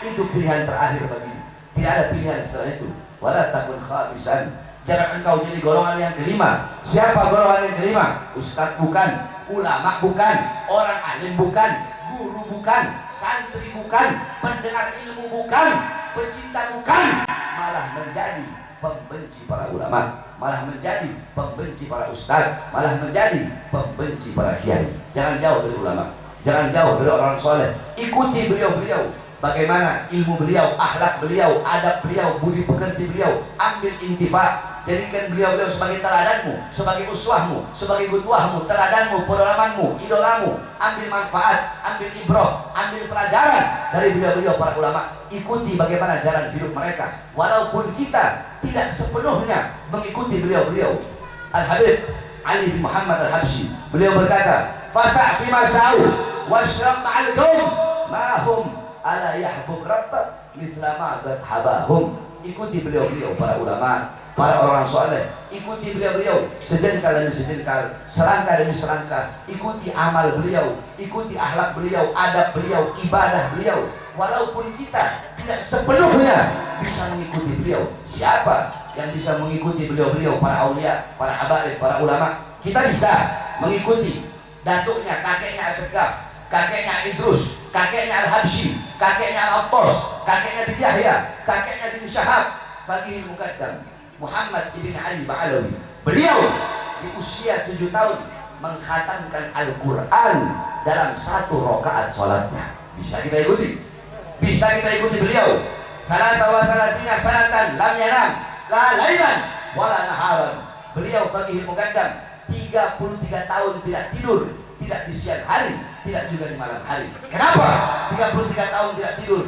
B: Itu pilihan terakhir bagimu, tidak ada pilihan setelah itu. Wala takun khamisan, jangan engkau jadi golongan yang kelima. Siapa golongan yang kelima? Ustadz bukan, ulama bukan, orang alim bukan, guru bukan, santri bukan, pendengar ilmu bukan, pecinta bukan, malah menjadi pembenci para ulama, malah menjadi pembenci para ustadz, malah menjadi pembenci para kiai. Jangan jauh dari ulama, jangan jauh dari orang soleh. Ikuti beliau-beliau, bagaimana ilmu beliau, akhlak beliau, adab beliau, budi pekerti beliau. Ambil intifa, jadikan beliau-beliau sebagai teladanmu, sebagai uswahmu, sebagai gudwahmu, teladanmu, pedolamanmu, idolamu. Ambil manfaat, ambil ibroh, ambil pelajaran dari beliau-beliau para ulama. Ikuti bagaimana jalan hidup mereka, walaupun kita tidak sepenuhnya mengikuti beliau-beliau. Al-Habib Ali bin Muhammad Al-Habsyi, beliau berkata, fasa' fi mas'au washrab ma'al qaum ma hum ala yahbuk rabbak mithla ma qad habahum. Ikuti beliau-beliau para ulama, para orang soleh. Ikuti beliau-beliau sejengkal demi sejengkal, selangkah demi selangkah. Ikuti amal beliau, ikuti akhlak beliau, adab beliau, ibadah beliau. Walaupun kita tidak sepenuhnya bisa mengikuti beliau. Siapa yang bisa mengikuti beliau-beliau, para aulia, para habaib, para ulama? Kita bisa mengikuti datuknya, kakeknya Asegaf, kakeknya Idrus, kakeknya Al-Habsyi, kakeknya Al-Attas, kakeknya bin Yahya, kakeknya bin Syahab, Faqihul Muqaddam, Muhammad ibn Ali Ba'alawi. Beliau di usia 7 tahun mengkhatamkan Al-Quran dalam 1 rakaat sholatnya. Bisa kita ikuti, bisa kita ikuti beliau. Salata wa salatina sanatan lam yanam la lailan wala naharan. Beliau Faqihul Muqaddam 33 tahun tidak tidur, tidak di siang hari, tidak juga di malam hari. Kenapa 33 tahun tidak tidur?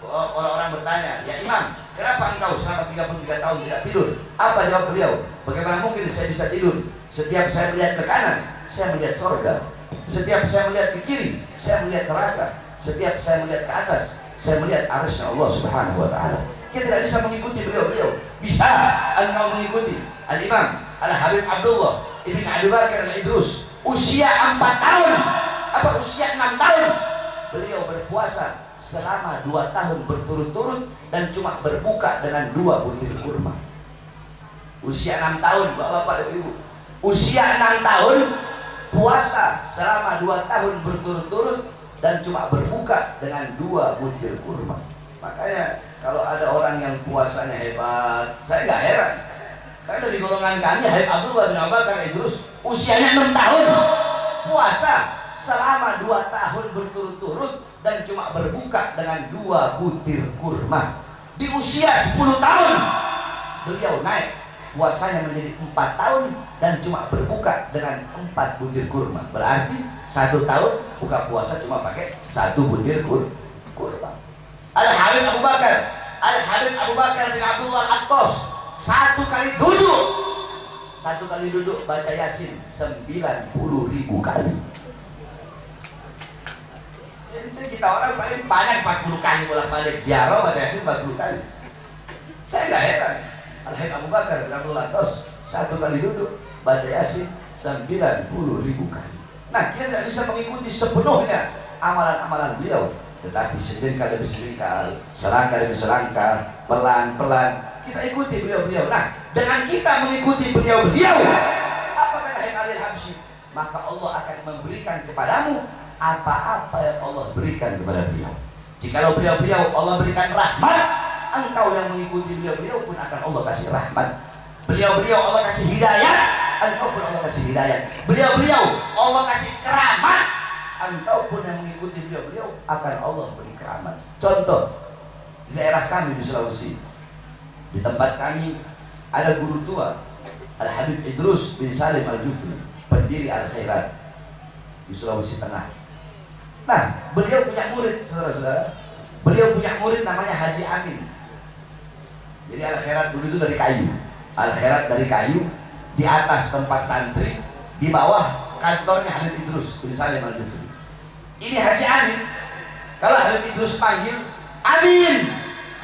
B: orang bertanya, ya Imam, kenapa engkau selama 33 tahun tidak tidur? Apa jawab beliau? Bagaimana mungkin saya bisa tidur? Setiap saya melihat ke kanan, saya melihat sorga. Setiap saya melihat ke kiri, saya melihat neraka. Setiap saya melihat ke atas, saya melihat arasnya Allah Subhanahu wa ta'ala. Kita tidak bisa mengikuti beliau-beliau. Bisa engkau mengikuti Al-Imam Al-Habib Abdullah Ibn Abi Bakar Al-Idrus, usia 4 tahun, apa usia 6 tahun, beliau berpuasa selama 2 tahun berturut-turut dan cuma berbuka dengan 2 butir kurma. Usia 6 tahun, bapak-bapak, ibu-ibu, usia 6 tahun puasa selama 2 tahun berturut-turut dan cuma berbuka dengan 2 butir kurma. Makanya kalau ada orang yang puasanya hebat, saya nggak heran. Karena dari golongan kami, Habib Abdullah bin Abi Bakar Idrus, usianya 6 tahun, puasa selama 2 tahun berturut-turut dan cuma berbuka dengan 2 butir kurma. Di usia 10 tahun, beliau naik puasanya menjadi 4 tahun dan cuma berbuka dengan 4 butir kurma. Berarti 1 tahun buka puasa cuma pakai 1 butir kurma. Al-Habib Abu Bakar, Al-Habib Abu Bakar bin Abdullah Al-Attas, 1 kali duduk baca Yasin 90.000 kali. Jadi kita orang paling banyak 40 kali bolak-balik ziarah baca Yasin 40 kali. Saya nggak heran. Al-Habib Abu Bakar bin Abdullah Al-Attas 1 kali duduk baca Yasin 90.000 kali. Nah, kita tidak bisa mengikuti sepenuhnya amalan-amalan beliau, tetapi sejengkal demi sejengkal, selangkah demi selangkah, pelan-pelan kita ikuti beliau-beliau. Nah, dengan kita mengikuti beliau-beliau, apa kata Habib Ali Al-Habsyi? Maka Allah akan memberikan kepadamu apa-apa yang Allah berikan kepada beliau. Jikalau beliau-beliau Allah berikan rahmat, engkau yang mengikuti beliau-beliau pun akan Allah kasih rahmat. Beliau-beliau Allah kasih hidayah, engkau pun Allah kasih hidayah. Beliau-beliau Allah kasih keramat, engkau pun yang mengikuti beliau-beliau akan Allah beri keramat. Contoh, di daerah kami di Sulawesi, di tempat kami ada guru tua Al-Habib Idrus bin Salim Al-Jufri, pendiri Al-Khairat di Sulawesi Tengah. Nah, beliau punya murid, saudara-saudara. Beliau punya murid namanya Haji Amin. Jadi Al-Khairat dulu itu dari kayu. Al-Khairat dari kayu, di atas tempat santri, di bawah kantornya Habib Idrus bin Salim Al-Jufri. Ini Haji Amin. Kalau Habib Idrus panggil, Amin,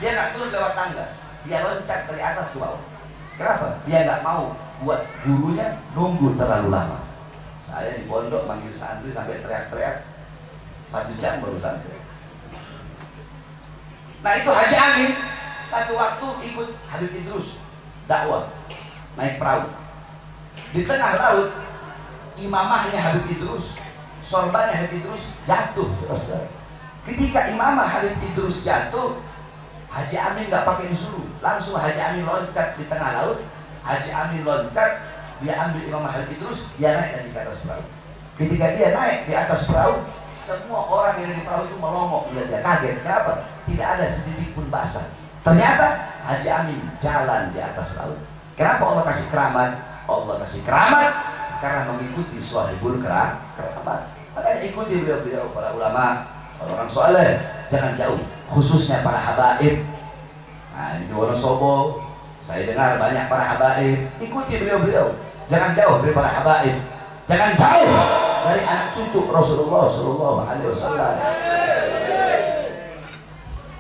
B: dia nggak turun lewat tangga, dia loncat dari atas ke bawah. Kenapa? Dia nggak mau buat gurunya nunggu terlalu lama. Saya di pondok manggil santri sampai teriak-teriak 1 jam baru sampai. Nah, itu Haji Amin satu waktu ikut Habib Idrus dakwah naik perahu. Di tengah laut, imamahnya Habib Idrus, sorbannya Habib Idrus jatuh, saudara. Ketika imamah Habib Idrus jatuh, Haji Amin nggak pakai disuruh, langsung Haji Amin loncat di tengah laut. Haji Amin loncat, dia ambil imamah Habib Idrus, dia naik lagi ke atas perahu. Ketika dia naik di atas perahu, semua orang yang di perahu itu melongok, dia kaget. Kenapa? Tidak ada setitik pun basah. Ternyata Haji Amin jalan di atas laut. Kenapa Allah kasih keramat? Allah kasih keramat karena mengikuti Shahibul Keramat. Makanya ikuti beliau-beliau, para ulama, orang soleh, jangan jauh, khususnya para habaib. Nah, di Wonosobo saya dengar banyak para habaib. Ikuti beliau-beliau, jangan jauh dari para habaib, jangan jauh dari anak cucu Rasulullah Shallallahu Alaihi Wasallam.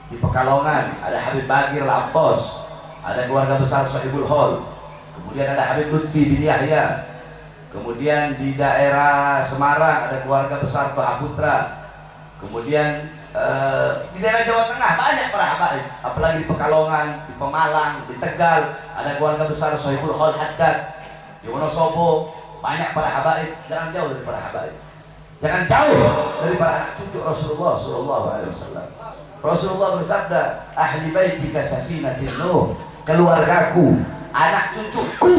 B: Di Pekalongan ada Habib Bagir Lampos, ada keluarga besar Sahibul Hol, kemudian ada Habib Lutfi bin Yahya, kemudian di daerah Semarang ada keluarga besar Pak Putra, kemudian di daerah Jawa Tengah banyak para habaib, apalagi di Pekalongan, di Pemalang, di Tegal ada keluarga besar Sahibul Hol Haddad, di Wonosobo banyak para habaib. Jangan jauh dari para habaib, jangan jauh dari para anak cucu Rasulullah Shallallahu Alaihi Wasallam. Rasulullah bersabda, ahli baitika safinatin Nuh, keluargaku, anak cucuku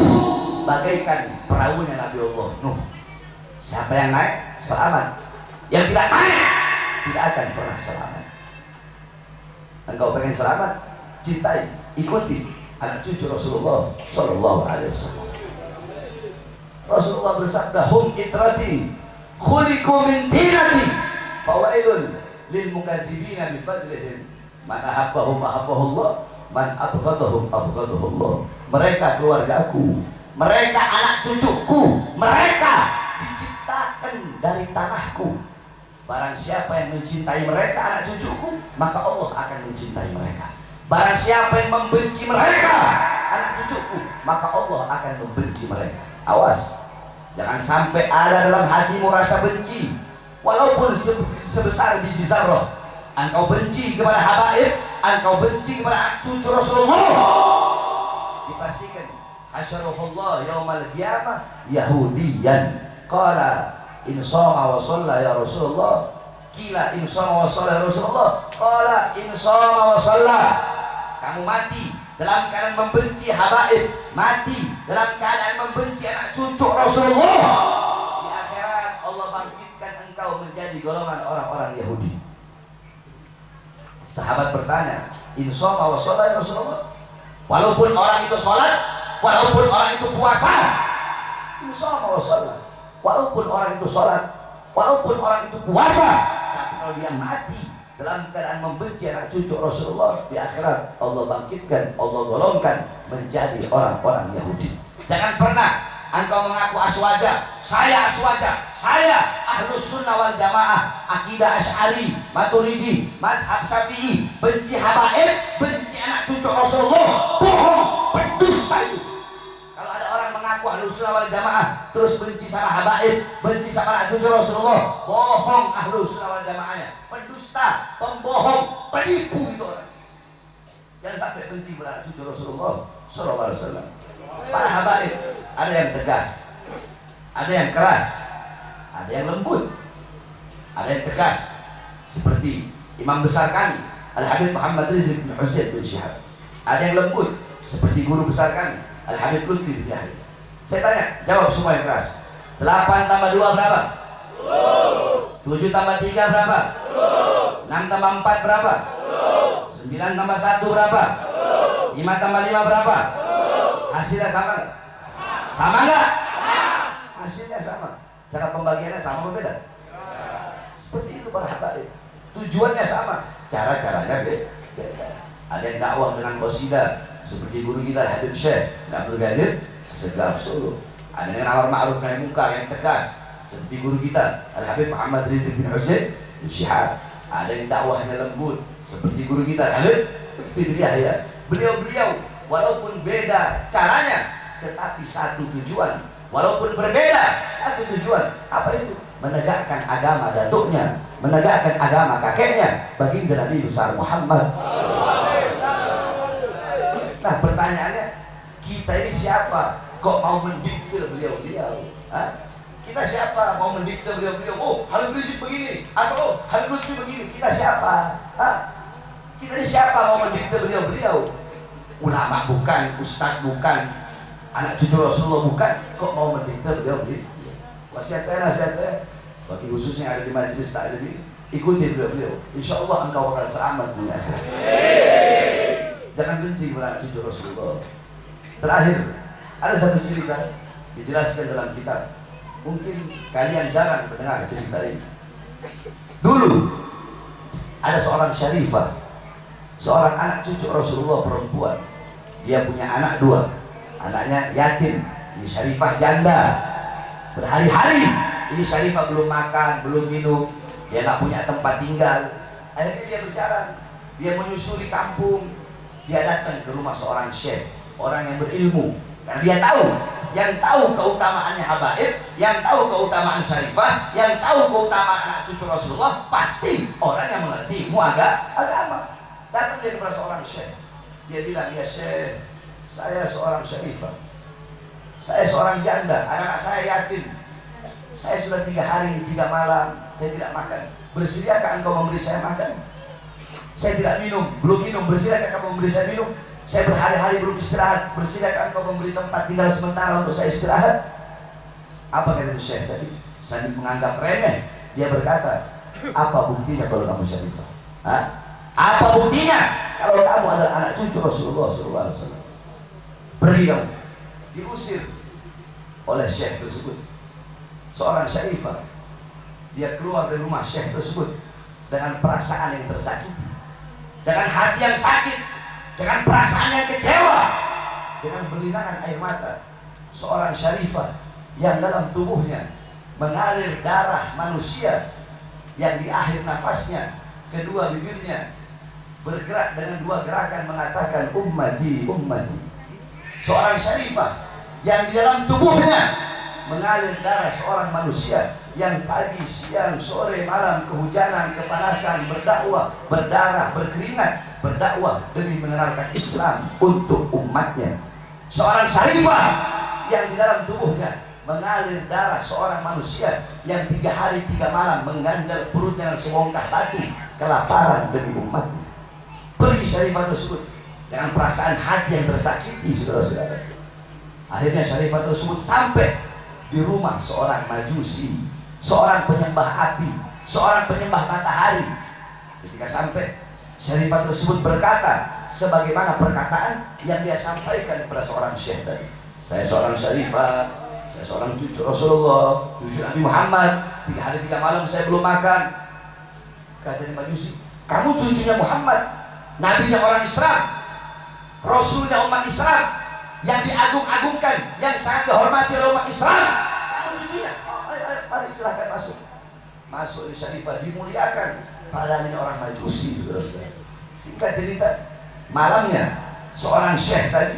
B: bagaikan perahunya Nabi Allah Nuh. Siapa yang naik selamat, yang tidak naik tidak akan pernah selamat. Engkau pengen selamat, cintai, ikuti anak cucu Rasulullah Shallallahu Alaihi Wasallam. Rasulullah bersabda, hum itrati khuliqu min tinati fawailun lil mukadzibina bi fadlihim Man ahabbahum ahabbahullah, man abghadahum abghadahullah. Mereka keluargaku, mereka anak cucuku, mereka diciptakan dari tanahku. Barang siapa yang mencintai mereka anak cucuku, maka Allah akan mencintai mereka. Barang siapa yang membenci mereka anak cucuku, maka Allah akan membenci mereka. Awas, jangan sampai ada dalam hatimu rasa benci, walaupun sebesar biji zarrah. Engkau benci kepada habaib, engkau benci kepada cucu Rasulullah, dipastikan hasyarahullah yaumal qiyamah yahudiyan. Qala in shoma wa shalla ya Rasulullah. Kila in shoma wa shalla ya Rasulullah. Qala in shoma wa shalla. Kamu mati dalam keadaan membenci habaib, mati dalam keadaan membenci anak cucu Rasulullah. Di akhirat Allah bangkitkan engkau menjadi golongan orang-orang Yahudi. Sahabat bertanya, in shoma wa shalla ya Rasulullah. Walaupun orang itu sholat, walaupun orang itu puasa, in shoma wa shalla. Walaupun orang itu sholat, walaupun orang itu puasa, tapi kalau dia mati dalam keadaan membenci anak cucu Rasulullah, di akhirat Allah bangkitkan, Allah golongkan menjadi orang-orang Yahudi. Jangan pernah engkau mengaku aswaja, saya ahlus sunnah wal jamaah, akidah Asy'ari, Maturidi, mazhab Syafi'i, benci habaib, benci anak cucu Rasulullah. Bohong, pendusta itu. Kalau ada orang mengaku ahlus sunnah wal jamaah terus benci sama habaib, benci sama anak cucu Rasulullah, bohong ahlus sunnah wal jamaahnya, pendusta, pembohong, penipu itu orang. Jangan sampai benci pada anak cucu Rasulullah sallallahu alaihi wasallam. Para habaib ada yang tegas, ada yang keras, ada yang lembut, ada yang tegas, seperti imam besar kami Al-Habib Muhammad Rizieq bin Husain bin Syihab. Ada yang lembut seperti guru besar kami Al-Habib Lutfi bin Yahya. Saya tanya, jawab semua yang keras. 8 tambah 2 berapa? 7 tambah 3 berapa? 6 tambah 4 berapa? 9 tambah 1 berapa? 5 tambah 5 berapa? Hasilnya sama nggak? Sama nggak? Hasilnya sama. Cara pembagiannya sama berbeda? Seperti itu para habaib. Tujuannya sama, cara-caranya beda. Ada yang dakwah dengan qasidah seperti guru kita Habib Syekh Abdul Qadir Segaf Solo. Ada yang amar ma'ruf nahi munkar yang tegas seperti guru kita Al-Habib Muhammad Rizieq bin Husain bin Syihab. Ada yang dakwahnya lembut seperti guru kita Habib Lutfi bin Yahya. Beliau-beliau walaupun beda caranya tetapi satu tujuan. Walaupun berbeda satu tujuan. Apa itu? Menegakkan agama datuknya, menegakkan agama kakeknya, baginda Nabi besar Muhammad. Nah pertanyaannya, kita ini siapa kok mau mendikte beliau-beliau? Kita siapa mau mendikte beliau-beliau? Oh Habib Rizieq begini, atau oh Habib Lutfi begini. Kita siapa? Kita ini siapa mau mendikte beliau-beliau? Ulama bukan, ustadz bukan, anak cucu Rasulullah bukan, kok mau mendikte beliau-beliau? Wasiat saya, nasihat saya bagi khususnya ada di majelis taklim, ikuti beliau-beliau. Insya Allah engkau akan selamat dunia akhirat. Jangan benci kepada cucu Rasulullah. Terakhir, ada satu cerita dijelaskan dalam kitab. Mungkin kalian jarang mendengar cerita ini. Dulu ada seorang syarifah, seorang anak cucu Rasulullah perempuan. Dia punya anak 2, anaknya yatim. Ini syarifah janda. Berhari-hari ini syarifah belum makan, belum minum. Dia nggak punya tempat tinggal. Akhirnya dia berjalan, dia menyusuri kampung. Dia datang ke rumah seorang syekh, orang yang berilmu. Karena dia tahu, yang tahu keutamaannya habaib, yang tahu keutamaan syarifah, yang tahu keutamaan anak cucu Rasulullah, pasti orang yang mengerti ilmu agama. Datang dia kepada seorang syekh. Dia bilang, ya syekh, saya seorang syarifah, saya seorang janda, anak-anak saya yatim. Saya sudah 3 hari 3 malam saya tidak makan. Bersediakah engkau memberi saya makan? Saya tidak minum, belum minum. Bersediakah kamu memberi saya minum? Saya berhari-hari belum istirahat. Bersediakah engkau memberi tempat tinggal sementara untuk saya istirahat? Apa kata syekh tadi? Sambil menganggap remeh, dia berkata, apa buktinya kalau kamu syarifah? Apa buktinya kalau kamu adalah anak cucu Rasulullah SAW? Pergi kamu. Diusir oleh syekh tersebut. Seorang syarifah, dia keluar dari rumah syekh tersebut dengan perasaan yang tersakiti. dengan hati yang sakit, dengan perasaan yang kecewa, dengan berlinangan air mata, seorang syarifah yang dalam tubuhnya mengalir darah manusia, yang di akhir nafasnya kedua bibirnya bergerak dengan dua gerakan mengatakan ummati ummati. Seorang syarifah yang di dalam tubuhnya mengalir darah seorang manusia yang pagi, siang, sore, malam, kehujanan, kepanasan, berdakwah, berdarah, berkeringat, berdakwah demi mengenalkan Islam untuk umatnya. Seorang syarifah yang di dalam tubuhnya mengalir darah seorang manusia yang 3 hari 3 malam mengganjal perutnya dengan sebongkah batu kelaparan demi umatnya. Pergi syarifah tersebut dengan perasaan hati yang tersakiti, saudara-saudara. Akhirnya syarifah tersebut sampai di rumah seorang majusi, seorang penyembah api, seorang penyembah matahari. Ketika sampai, syarifah tersebut berkata sebagaimana perkataan yang dia sampaikan kepada seorang syekh tadi. Saya seorang syarifah, saya seorang cucu Rasulullah, cucu Nabi Muhammad. 3 hari 3 malam saya belum makan. Kata majusi, kamu cucunya Muhammad, nabinya orang Islam, rasulnya umat Islam, yang diagung-agungkan, yang sangat dihormati oleh umat Islam. Kamu cucunya. Oh, ayo, mari silahkan masuk. Masuk di syarifah, dimuliakan. Padahal ini orang majusi, saudara-saudara. Singkat cerita, malamnya seorang syekh tadi,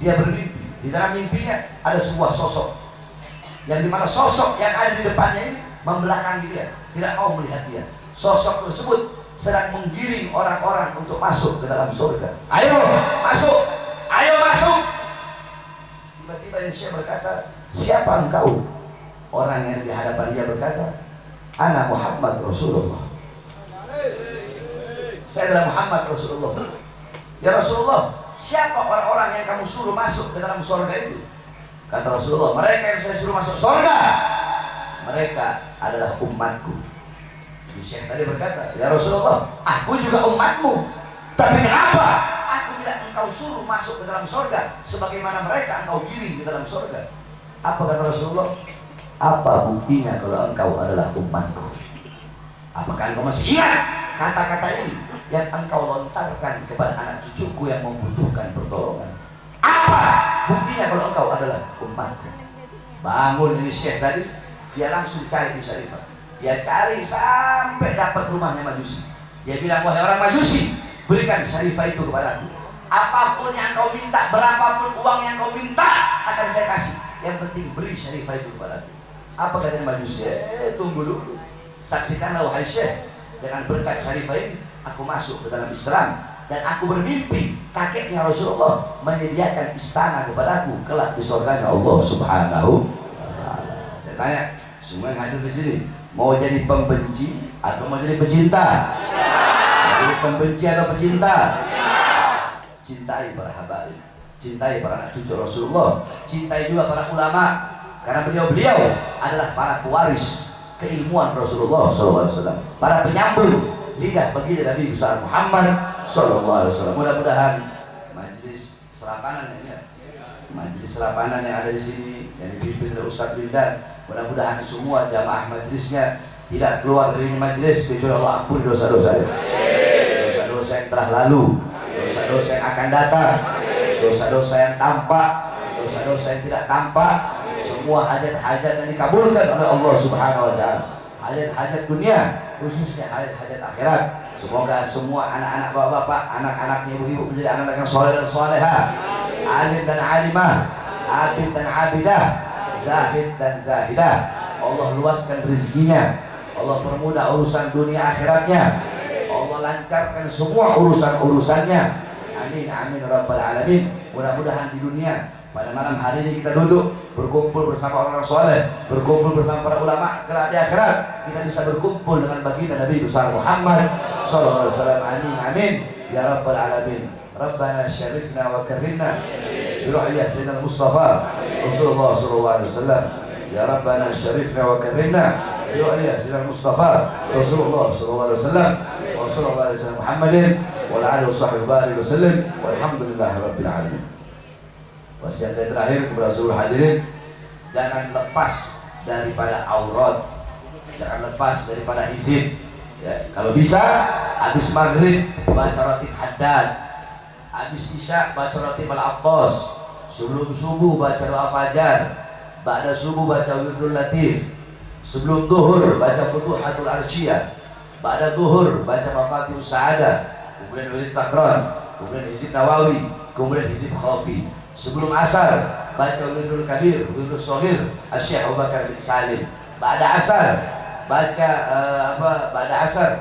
B: dia bermimpi. Di dalam mimpinya ada sebuah sosok, yang dimana sosok yang ada di depannya ini membelakangi dia, tidak mau melihat dia. Sosok tersebut sedang menggiring orang-orang untuk masuk ke dalam surga. Ayo masuk, ayo masuk. Tiba-tiba Syekh berkata, siapa engkau? Orang yang di hadapan dia berkata, Ana Muhammad Rasulullah. Saya adalah Muhammad Rasulullah. Ya Rasulullah, siapa orang-orang yang kamu suruh masuk ke dalam surga itu? Kata Rasulullah, mereka yang saya suruh masuk surga, mereka adalah umatku. Jadi Syekh tadi berkata, ya Rasulullah, aku juga umatmu. Tapi kenapa aku tidak engkau suruh masuk ke dalam surga sebagaimana mereka engkau giring di dalam surga? Apa kata Rasulullah? Apa buktinya kalau engkau adalah umatku? Apakah engkau masih ingat kata-kata ini yang engkau lontarkan kepada anak cucuku yang membutuhkan pertolongan? Apa buktinya kalau engkau adalah umatku? Bangun ini Syekh tadi, dia langsung cari di syarifah. Dia cari sampai dapat rumahnya majusi. Dia bilang, wahai orang majusi, berikan syarifah itu kepadaku. Apapun yang kau minta, berapapun uang yang kau minta, akan saya kasih. Yang penting beri syarifah itu kepadaku. Apa kata majusi? Tunggu dulu. Saksikanlah wahai Syekh, dengan berkat syarifah ini aku masuk ke dalam Islam, dan aku bermimpi kakeknya Rasulullah menyediakan istana kepadaku kelak di surganya Allah Subhanahu wa Ta'ala. Saya tanya, semua yang hadir di sini mau jadi pembenci atau mau jadi pecinta? Mau jadi pembenci atau pecinta? Cintai para habaib, cintai para anak cucu Rasulullah, cintai juga para ulama, karena beliau-beliau adalah para pewaris keilmuan Rasulullah SAW, para penyambung lidah baginda Nabi besar Muhammad SAW. Mudah-mudahan majelis serapanan yang ada di sini yang dipimpin oleh Ustaz Bildan, mudah-mudahan semua jamaah majelisnya tidak keluar dari majelis kecuali Allah ampuni dosa-dosanya, dosa-dosa yang telah lalu, dosa-dosa yang akan datang, dosa-dosa yang tampak, dosa-dosa yang tidak tampak. Semua hajat-hajat yang dikabulkan oleh Allah Subhanahu wa Ta'ala, hajat-hajat dunia, khususnya hajat-hajat akhirat. Semoga semua anak-anak bapak-bapak, anak-anaknya ibu-ibu menjadi anak-anak yang soleh dan solehah, alim dan alimah, abid dan abidah, zahid dan zahidah. Allah luaskan rezekinya, Allah permudah urusan dunia akhiratnya, Allah lancarkan semua urusan-urusannya. Amin amin rabbal alamin. Mudah-mudahan di dunia pada malam hari ini kita duduk berkumpul bersama orang soleh, berkumpul bersama para ulama. Kelak di akhirat kita bisa berkumpul dengan baginda Nabi besar Muhammad sallallahu alaihi wasallam. Amin amin ya rabbal alamin. Rabbana syarifna wa karimna bi ru'yah sayyidina Mustafa Rasulullah sallallahu alaihi wasallam. Ya Rabbana syarifna wa karimna bi ru'yah sayyidina Mustafa Rasulullah sallallahu alaihi wasallam. Wa sallallahu alaihi wasallam Muhammadin wa ala alihi washabbihi wasallam. Walhamdulillahi rabbil alamin. Wasiat saya terakhir kepada seluruh hadirin, jangan lepas daripada aurat, jangan lepas daripada izin, Ya, kalau bisa habis maghrib baca rotib haddad, habis isya baca rotib al-Aqqas, sebelum subuh baca doa fajar, ba'da subuh baca wirdul latif, sebelum zuhur baca futuhatul arsyiyah, ba'da zuhur baca mafatihus sa'adah, kemudian wirid sakron, kemudian hizib nawawi, kemudian hizib khafi. Sebelum asar baca wirdul kabir, wirdul shaghir, Asy-Syaikh Abu Bakar bin Salim. Ba'da asar baca ba'da asar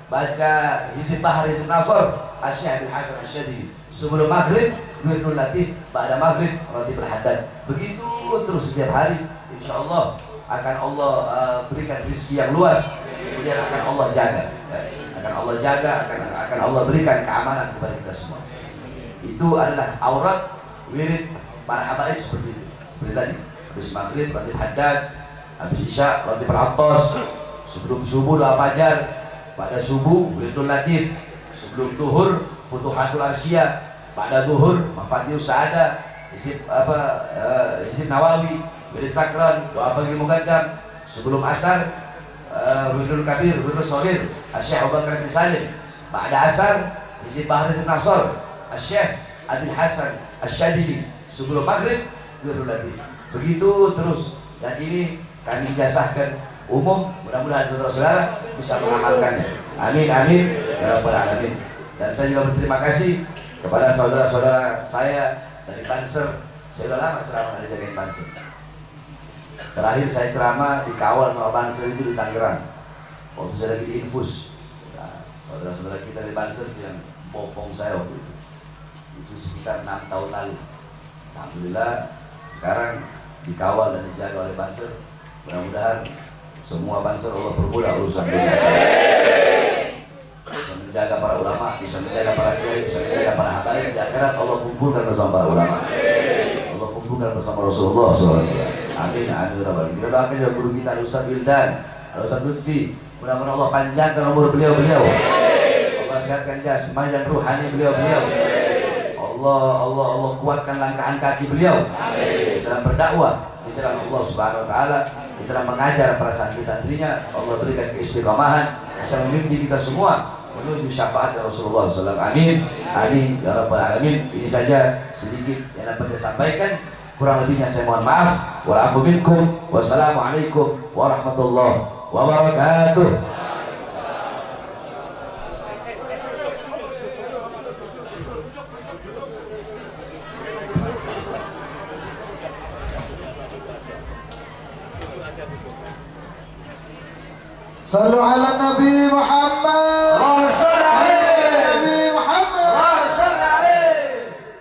B: baca hizib bahar, hizib nasr, Asy-Syaikh Abdul Hasan Asy-Syadili. Sebelum maghrib wirdul latif, ba'da maghrib ratibul haddad. Begitu terus setiap hari, insyaallah akan Allah berikan rezeki yang luas, kemudian akan Allah jaga, ya. Akan Allah jaga, akan Allah berikan keamanan kepada kita semua. Itu adalah aurat wirid para habaib seperti itu. Seperti tadi, habis maghrib ratib haddad, habis isya ratib al-Aqqas, sebelum subuh doa fajar, pada subuh wirdul latif, sebelum zuhur futuhatul arsyiyah, pada zuhur mafatihus sa'adah, hizib hizib nawawi, wirid sakran, doa pagi muqaddam, sebelum asar wirdul kabir, wirdul shaghir, Asy-Syaikh Abu Bakar bin Salim. Ba'da asar hizib bahar, hizib nasr, Asy-Syaikh Abdul Hasan Asy-Syadili. Sebelum maghrib wirdul latif. Begitu terus, dan ini kami jasahkan umum, mudah-mudahan saudara-saudara bisa mengamalkannya. Amin amin ya rabbal alamin. Dan saya juga berterima kasih kepada saudara-saudara saya dari Banser. Saya sudah lama ceramah dari jagain Banser. Terakhir saya ceramah dikawal sama Banser itu di Tangerang, waktu saya lagi di infus. Nah, saudara-saudara kita dari Banser yang bopong saya waktu itu sekitar 6 tahun lalu. Alhamdulillah sekarang dikawal dan dijaga oleh Banser. Mudah-mudahan semua Banser Allah permudah urusan dunia, bisa menjaga para ulama, bisa menjaga para kiai, bisa menjaga para habaib. Di akhirat Allah kumpulkan bersama para ulama, Allah kumpulkan bersama Rasulullah SAW. Amin amin ya rabbal alamin. Kita doakan juga guru kita Ustaz Wildan, Ustaz Lutfi, mudah-mudahan Allah panjangkan umur beliau-beliau, Allah sehatkan jasmani dan ruhani beliau-beliau, Allah kuatkan langkah kaki beliau di dalam berdakwah, di dalam Allah Subhanahu wa taala, di dalam mengajar para santri-santrinya. Allah berikan keistiqomahan, bisa memimpin kita semua menuju syafaat Rasulullah SAW. Amin amin ya rabbal alamin. Ini saja sedikit yang dapat saya sampaikan, kurang lebihnya saya mohon maaf. Wal afu minkum. Wassalamualaikum warahmatullahi wabarakatuh.
C: Sallu ala Nabi Muhammad.